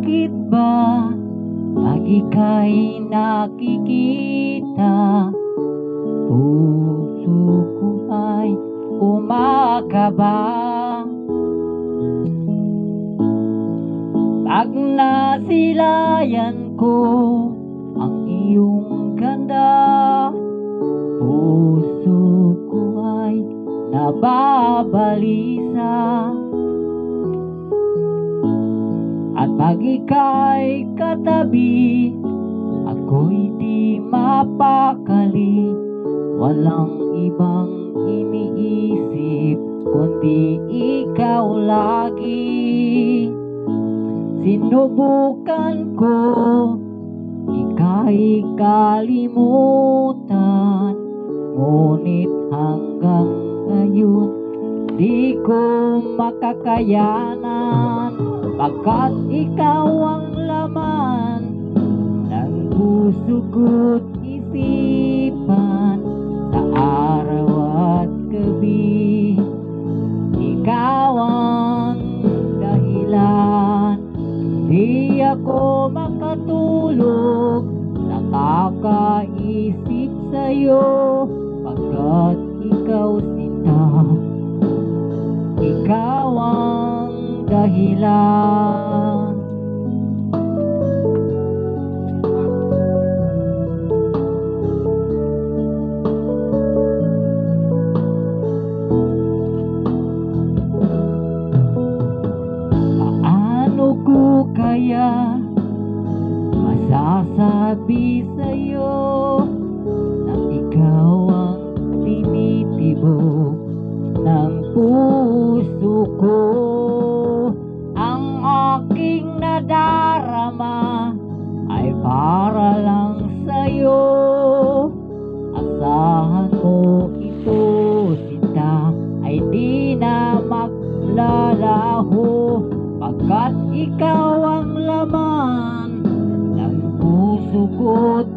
Bakit ba pag ika'y nakikita, puso ko ay kumakaba? Pag nasilayan ko ang iyong ganda, puso ko ay nababalisa. At pag ika'y katabi, ako'y di mapakali. Walang ibang iniisip kundi ikaw lagi. Sinubukan ko ika'y kalimutan, ngunit hanggang ngayon di ko makakayanan. Pagkat ikaw ang laman ng puso ko't isipan, sa araw at gabi. Ikaw ang dahilan, di ako makatulog sa kakaisip sa'yo. Pagkat ikaw sinta, ikaw ang dahilan. Paano ko kaya masasabi sa'yo na ikaw ang tinitibok ng puso ko? Ang aking nadarama ay para lang sa'yo. Asahan mo ito, sinta, ay di na maglalaho. Pagkat ikaw ang laman ng puso ko't